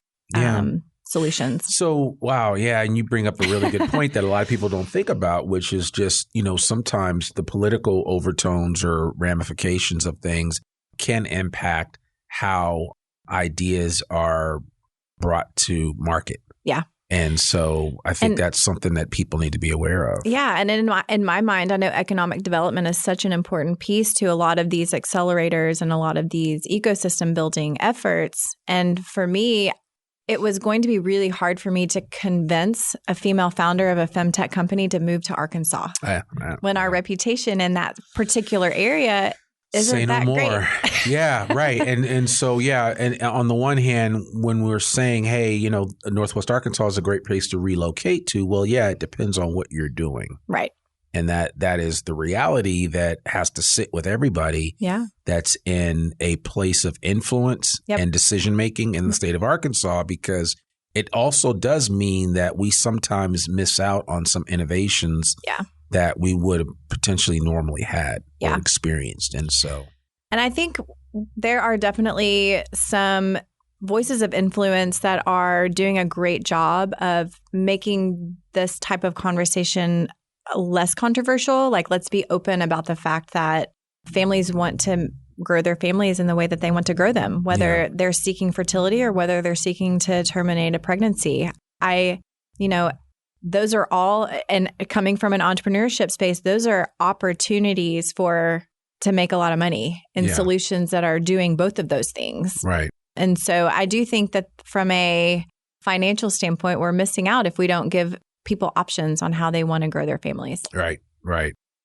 solutions. So, wow. Yeah. And you bring up a really good point that a lot of people don't think about, which is just, sometimes the political overtones or ramifications of things can impact how ideas are brought to market. Yeah. And so I think that's something that people need to be aware of. Yeah. And in my mind, I know economic development is such an important piece to a lot of these accelerators and a lot of these ecosystem building efforts. And for me, it was going to be really hard for me to convince a female founder of a femtech company to move to Arkansas when our reputation in that particular area isn't that great. Yeah, right. And so, and on the one hand, when we're saying, hey, Northwest Arkansas is a great place to relocate to, well, yeah, it depends on what you're doing. Right. And that is the reality that has to sit with everybody that's in a place of influence and decision-making in the state of Arkansas, because it also does mean that we sometimes miss out on some innovations that we would have potentially normally had or experienced. And I think there are definitely some voices of influence that are doing a great job of making this type of conversation less controversial. Like, let's be open about the fact that families want to grow their families in the way that they want to grow them, whether they're seeking fertility or whether they're seeking to terminate a pregnancy. Those are all, and coming from an entrepreneurship space, those are opportunities to make a lot of money in solutions that are doing both of those things. Right. And so I do think that from a financial standpoint, we're missing out if we don't give people options on how they want to grow their families. Right.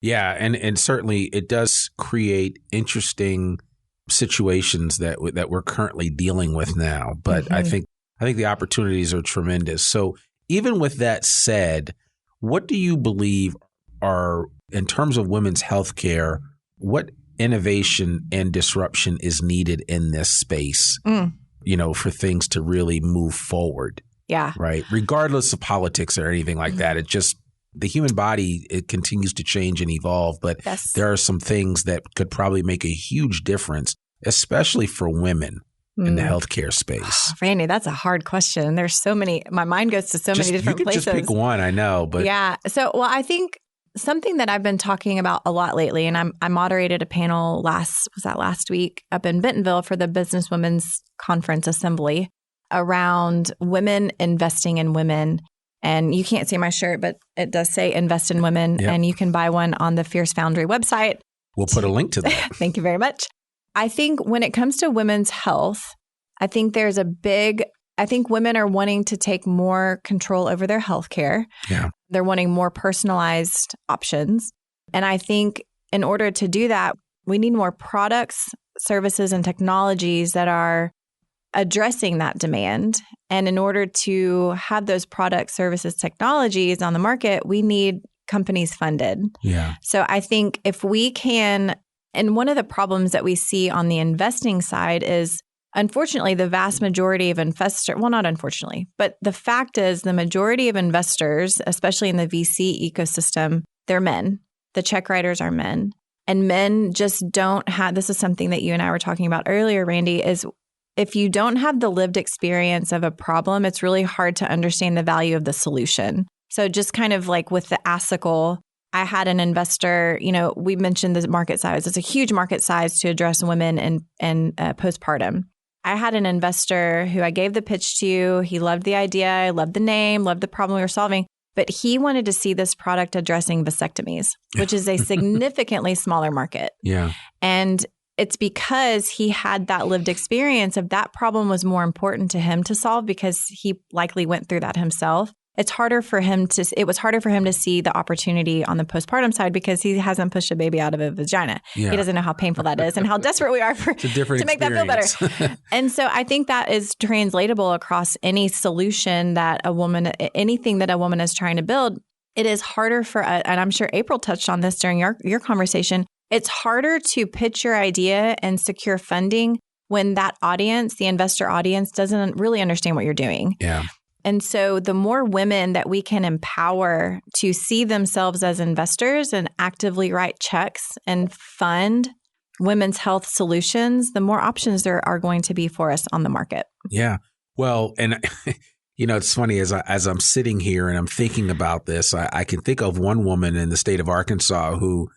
Yeah. And certainly it does create interesting situations that we're currently dealing with now. But I think the opportunities are tremendous. So even with that said, what do you believe are, in terms of women's healthcare, what innovation and disruption is needed in this space, for things to really move forward? Yeah. Right. Regardless of politics or anything like that. It just, the human body, it continues to change and evolve. But there are some things that could probably make a huge difference, especially for women in the healthcare space. Randy, that's a hard question. There's so many, my mind goes to so many different places. You could just pick one, I know. But yeah. So, well, I think something that I've been talking about a lot lately, and I moderated a panel last week up in Bentonville for the Business Women's Conference Assembly around women investing in women. And you can't see my shirt, but it does say Invest in Women. Yep. And you can buy one on the Fierce Foundry website. We'll put a link to that. Thank you very much. I think when it comes to women's health, I think women are wanting to take more control over their health care. Yeah. They're wanting more personalized options. And I think in order to do that, we need more products, services, and technologies that are addressing that demand. And in order to have those products, services, technologies on the market, we need companies funded. Yeah. So I think if we can, and one of the problems that we see on the investing side is, unfortunately, the vast majority of investors, well, not unfortunately, but the fact is the majority of investors, especially in the VC ecosystem, they're men. The check writers are men. And men just don't have, this is something that you and I were talking about earlier, Randy, is if you don't have the lived experience of a problem, it's really hard to understand the value of the solution. So just kind of like with the Assicle, I had an investor, we mentioned the market size. It's a huge market size to address women and postpartum. I had an investor who I gave the pitch to. He loved the idea, loved the name, loved the problem we were solving. But he wanted to see this product addressing vasectomies, which is a significantly smaller market. Yeah. And it's because he had that lived experience of that problem was more important to him to solve because he likely went through that himself. It was harder for him to see the opportunity on the postpartum side because he hasn't pushed a baby out of a vagina. Yeah. He doesn't know how painful that is and how desperate we are to make that feel better. And so I think that is translatable across any solution that anything that a woman is trying to build. It is harder and I'm sure April touched on this during your conversation. It's harder to pitch your idea and secure funding when that audience, the investor audience, doesn't really understand what you're doing. Yeah. And so the more women that we can empower to see themselves as investors and actively write checks and fund women's health solutions, the more options there are going to be for us on the market. Yeah. Well, and it's funny as I'm sitting here and I'm thinking about this, I can think of one woman in the state of Arkansas who,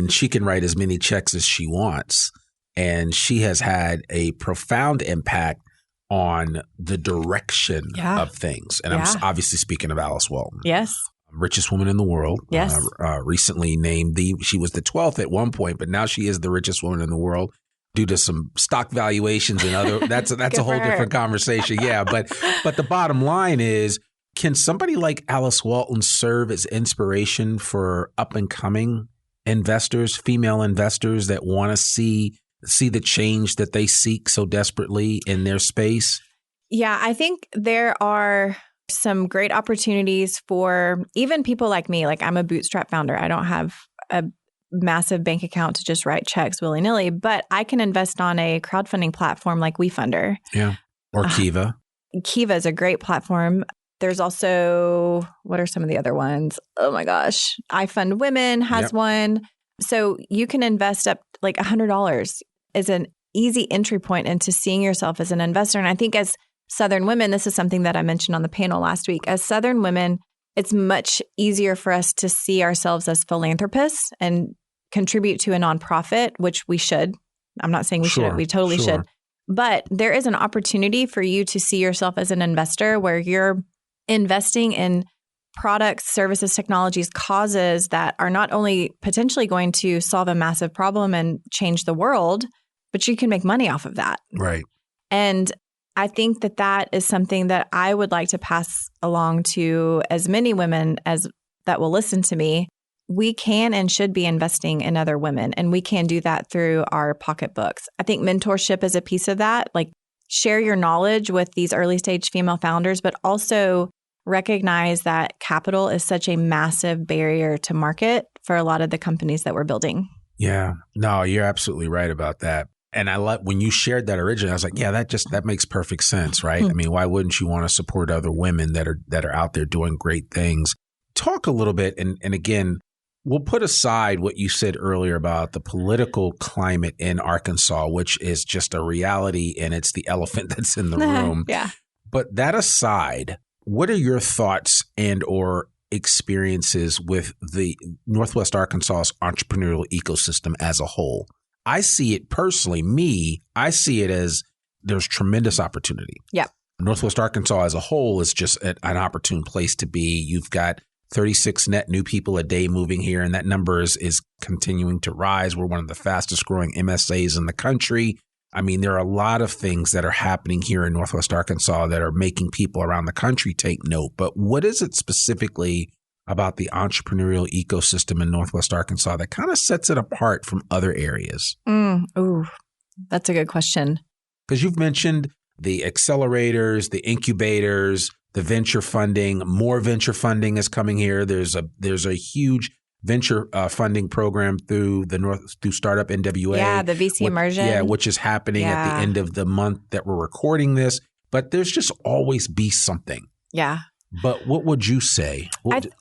she can write as many checks as she wants, and she has had a profound impact on the direction of things. And I'm obviously speaking of Alice Walton. Yes. Richest woman in the world. Yes. Recently named she was the 12th at one point, but now she is the richest woman in the world due to some stock valuations and other, that's a whole different conversation. Yeah. But the bottom line is, can somebody like Alice Walton serve as inspiration for up and coming investors, female investors that want to see the change that they seek so desperately in their space? Yeah, I think there are some great opportunities for even people like me. Like I'm a bootstrap founder. I don't have a massive bank account to just write checks willy-nilly, but I can invest on a crowdfunding platform like WeFunder. Yeah. Or Kiva. Kiva is a great platform. There's also, what are some of the other ones? Oh my gosh. I Fund Women has one. So you can invest up like $100 is an easy entry point into seeing yourself as an investor. And I think as Southern women, this is something that I mentioned on the panel last week. As Southern women, it's much easier for us to see ourselves as philanthropists and contribute to a nonprofit, which we should. I'm not saying we shouldn't. We totally should. But there is an opportunity for you to see yourself as an investor where you're investing in products, services, technologies, causes that are not only potentially going to solve a massive problem and change the world, but you can make money off of that. Right. And I think that that is something that I would like to pass along to as many women as that will listen to me. We can and should be investing in other women, and we can do that through our pocketbooks. I think mentorship is a piece of that. Like, share your knowledge with these early stage female founders, but also recognize that capital is such a massive barrier to market for a lot of the companies that we're building. Yeah, no, you're absolutely right about that. And I love when you shared that originally, I was like, yeah, that makes perfect sense, right? I mean, why wouldn't you want to support other women that are out there doing great things? Talk a little bit, and again, we'll put aside what you said earlier about the political climate in Arkansas, which is just a reality, and it's the elephant that's in the room. Yeah. But that aside, what are your thoughts and or experiences with the Northwest Arkansas's entrepreneurial ecosystem as a whole? I see it personally, I see it as there's tremendous opportunity. Yeah. Northwest Arkansas as a whole is just an opportune place to be. You've got 36 net new people a day moving here, and that number is continuing to rise. We're one of the fastest growing MSAs in the country. I mean, there are a lot of things that are happening here in Northwest Arkansas that are making people around the country take note. But what is it specifically about the entrepreneurial ecosystem in Northwest Arkansas that kind of sets it apart from other areas? Ooh, that's a good question. Because you've mentioned the accelerators, the incubators, the venture funding. More venture funding is coming here. There's a huge venture funding program through Startup NWA. Yeah, the VC immersion. Yeah, which is happening at the end of the month that we're recording this. But there's just always be something. Yeah. But what would you say?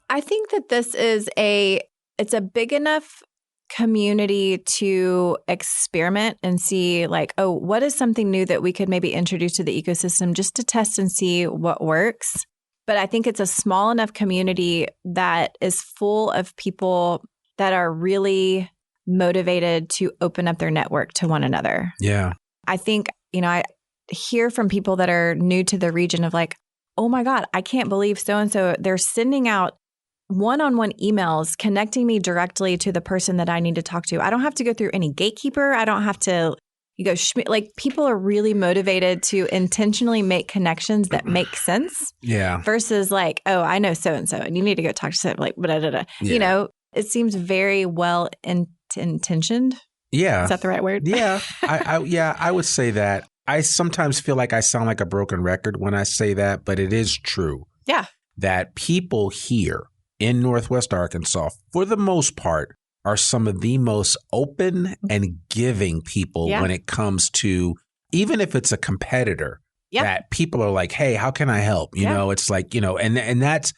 I think that this is it's a big enough community to experiment and see like, oh, what is something new that we could maybe introduce to the ecosystem just to test and see what works. But I think it's a small enough community that is full of people that are really motivated to open up their network to one another. Yeah. I think, I hear from people that are new to the region of like, oh my God, I can't believe so-and-so, they're sending out one-on-one emails connecting me directly to the person that I need to talk to. I don't have to go through any gatekeeper. I don't have to like people are really motivated to intentionally make connections that make sense. Yeah. Versus like, oh, I know so-and-so and you need to go talk to someone like, blah, blah, blah. Yeah. It seems very well intentioned. Yeah. Is that the right word? Yeah. I would say that. I sometimes feel like I sound like a broken record when I say that, but it is true. Yeah. That people here in Northwest Arkansas, for the most part, are some of the most open and giving people when it comes to, even if it's a competitor, that people are like, hey, how can I help? You know, it's like, and that's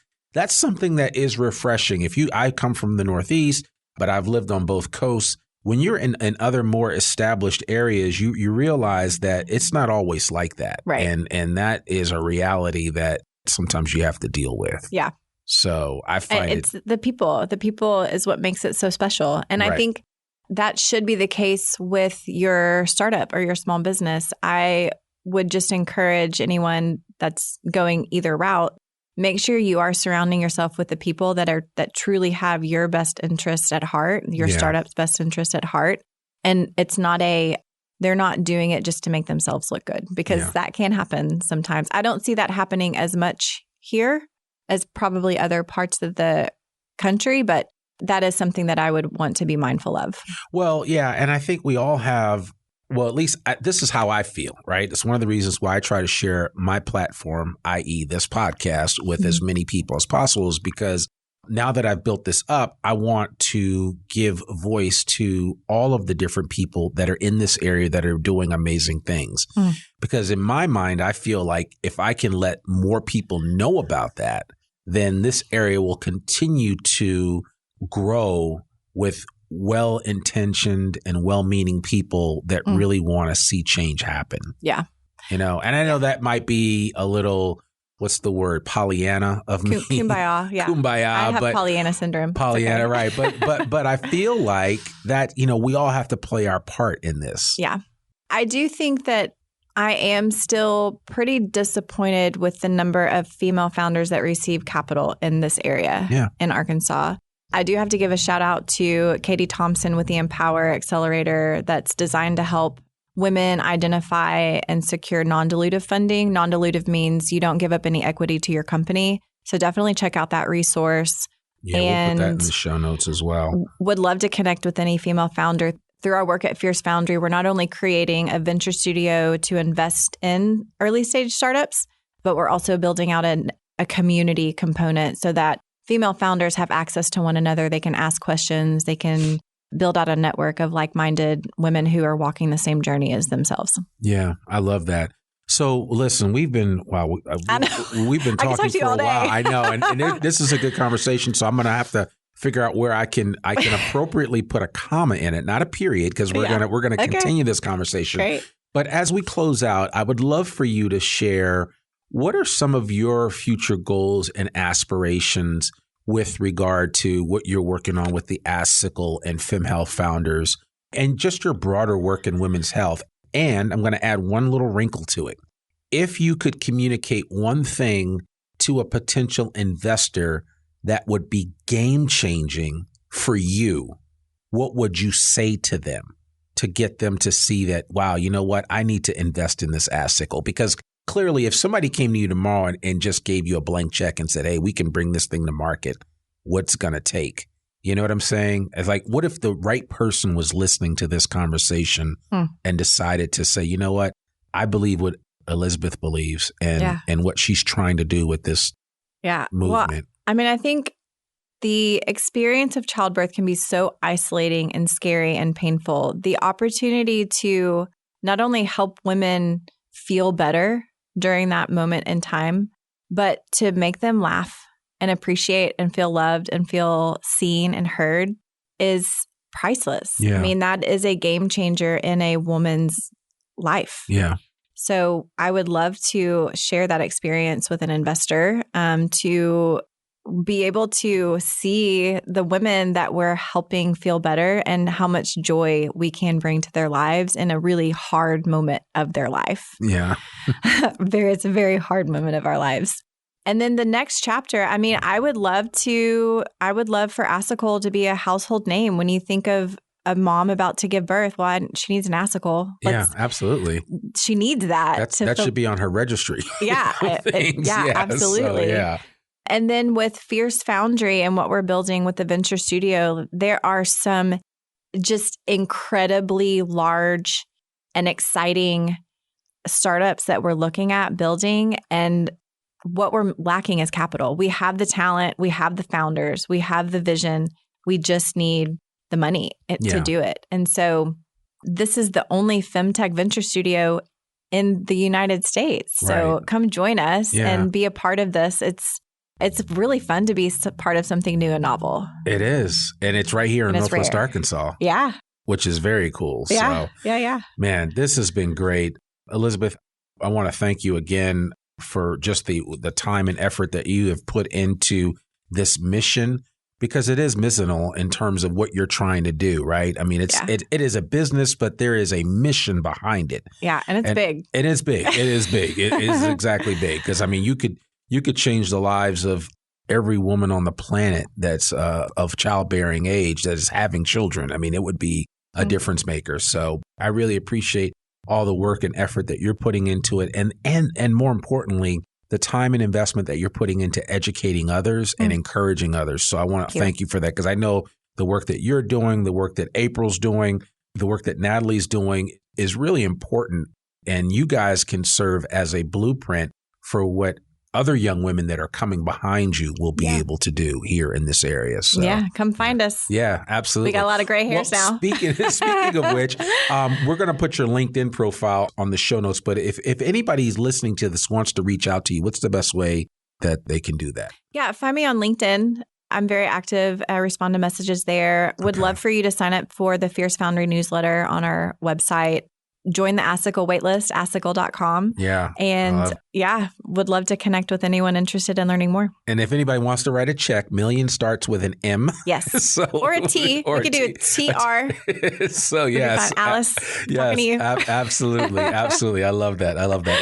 something that is refreshing. I come from the Northeast, but I've lived on both coasts. When you're in other more established areas, you realize that it's not always like that. Right. And that is a reality that sometimes you have to deal with. Yeah. So I find it's the people. The people is what makes it so special. And I think that should be the case with your startup or your small business. I would just encourage anyone that's going either route, make sure you are surrounding yourself with the people that truly have your best interest at heart, your startup's best interest at heart. And it's not they're not doing it just to make themselves look good, because that can happen sometimes. I don't see that happening as much here as probably other parts of the country, but that is something that I would want to be mindful of. Well, yeah. And I think we all have, at least this is how I feel, right? It's one of the reasons why I try to share my platform, i.e. this podcast, with as many people as possible, is because now that I've built this up, I want to give voice to all of the different people that are in this area that are doing amazing things. Because in my mind, I feel like if I can let more people know about that, then this area will continue to grow with well-intentioned and well-meaning people that really want to see change happen. Yeah. And I know that might be a little, what's the word, Pollyanna of me? Kumbaya. Yeah. Kumbaya. I have Pollyanna syndrome. Pollyanna, right. But I feel like that, we all have to play our part in this. Yeah. I do think that I am still pretty disappointed with the number of female founders that receive capital in this area in Arkansas. I do have to give a shout out to Katie Thompson with the Empower Accelerator that's designed to help women identify and secure non-dilutive funding. Non-dilutive means you don't give up any equity to your company. So definitely check out that resource. Yeah, we'll put that in the show notes as well. Would love to connect with any female founder. Through our work at Fierce Foundry, we're not only creating a venture studio to invest in early stage startups, but we're also building out a community component so that female founders have access to one another. They can ask questions. They can build out a network of like-minded women who are walking the same journey as themselves. Yeah, I love that. So listen, we've been talking for a while. I know, and this is a good conversation. So I'm going to have to figure out where I can appropriately put a comma in it, not a period, because we're gonna continue this conversation. Great. But as we close out, I would love for you to share what are some of your future goals and aspirations with regard to what you're working on with the Assicle and Femme Health Founders, and just your broader work in women's health. And I'm going to add one little wrinkle to it. If you could communicate one thing to a potential investor that would be game-changing for you, what would you say to them to get them to see that, wow, you know what, I need to invest in this Assicle? Because clearly, if somebody came to you tomorrow and just gave you a blank check and said, hey, we can bring this thing to market, what's going to take? You know what I'm saying? It's like, what if the right person was listening to this conversation and decided to say, you know what, I believe what Elizabeth believes and what she's trying to do with this movement. Well, I mean, I think the experience of childbirth can be so isolating and scary and painful. The opportunity to not only help women feel better during that moment in time, but to make them laugh and appreciate and feel loved and feel seen and heard is priceless. Yeah. I mean, that is a game changer in a woman's life. Yeah. So I would love to share that experience with an investor to be able to see the women that we're helping feel better and how much joy we can bring to their lives in a really hard moment of their life. Yeah. It's a very hard moment of our lives. And then the next chapter, I mean, I would love for Assicle to be a household name. When you think of a mom about to give birth, well, she needs an Assicle. Yeah, absolutely. She needs that. That should be on her registry. Yeah. Absolutely. So, yeah. And then with Fierce Foundry and what we're building with the venture studio, there are some just incredibly large and exciting startups that we're looking at building. And what we're lacking is capital. We have the talent, we have the founders, we have the vision. We just need the money to do it. And so this is the only femtech venture studio in the United States. So come join us and be a part of this. It's really fun to be part of something new and novel. It is. And it's right here in Northwest Arkansas. Yeah. Which is very cool. Yeah. So, man, this has been great. Elizabeth, I want to thank you again for just the time and effort that you have put into this mission, because it is missional in terms of what you're trying to do, right? I mean, it is a business, but there is a mission behind it. Yeah, and it's big. It is big. It is big. It is exactly big. Because, I mean, you could change the lives of every woman on the planet that's of childbearing age that is having children. I mean, it would be a difference maker. So I really appreciate all the work and effort that you're putting into it. And more importantly, the time and investment that you're putting into educating others and encouraging others. So I want to thank you for that, because I know the work that you're doing, the work that April's doing, the work that Natalie's doing is really important. And you guys can serve as a blueprint for what other young women that are coming behind you will be able to do here in this area. So, come find us. Yeah, absolutely. We got a lot of gray hairs now. Speaking of which, we're going to put your LinkedIn profile on the show notes. But if anybody's listening to this wants to reach out to you, what's the best way that they can do that? Yeah, find me on LinkedIn. I'm very active. I respond to messages there. Would love for you to sign up for the Fierce Foundry newsletter on our website. Join the Assicle waitlist, assicle.com. Yeah. And would love to connect with anyone interested in learning more. And if anybody wants to write a check, million starts with an M. Yes. Or a T. We could do a TR. So, yes. Alice, talking to you. Absolutely. Absolutely. I love that.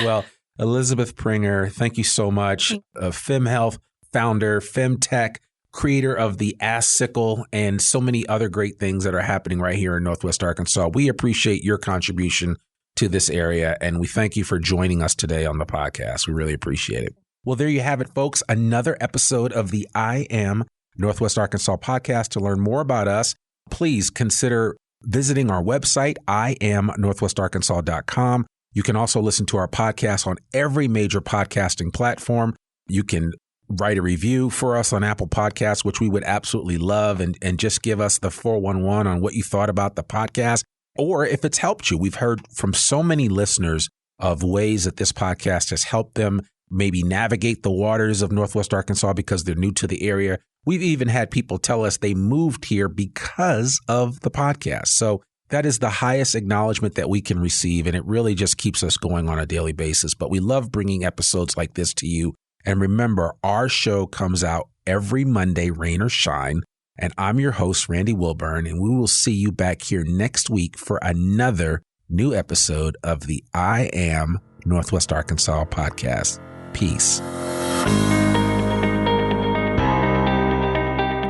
Well, Elizabeth Prenger, thank you so much. Femme Health founder, femtech, creator of the Assicle, and so many other great things that are happening right here in Northwest Arkansas. We appreciate your contribution to this area. And we thank you for joining us today on the podcast. We really appreciate it. Well, there you have it, folks. Another episode of the I Am Northwest Arkansas podcast. To learn more about us, please consider visiting our website, iamnorthwestarkansas.com. You can also listen to our podcast on every major podcasting platform. You can write a review for us on Apple Podcasts, which we would absolutely love, and just give us the 411 on what you thought about the podcast, or if it's helped you. We've heard from so many listeners of ways that this podcast has helped them maybe navigate the waters of Northwest Arkansas because they're new to the area. We've even had people tell us they moved here because of the podcast. So that is the highest acknowledgement that we can receive, and it really just keeps us going on a daily basis. But we love bringing episodes like this to you. And remember, our show comes out every Monday, rain or shine. And I'm your host, Randy Wilburn, and we will see you back here next week for another new episode of the I Am Northwest Arkansas podcast. Peace.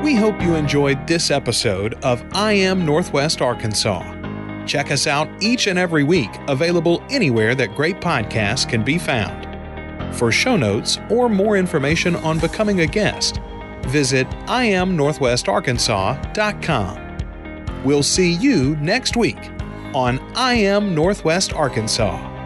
We hope you enjoyed this episode of I Am Northwest Arkansas. Check us out each and every week, available anywhere that great podcasts can be found. For show notes or more information on becoming a guest, visit iamnorthwestarkansas.com. We'll see you next week on I Am Northwest Arkansas.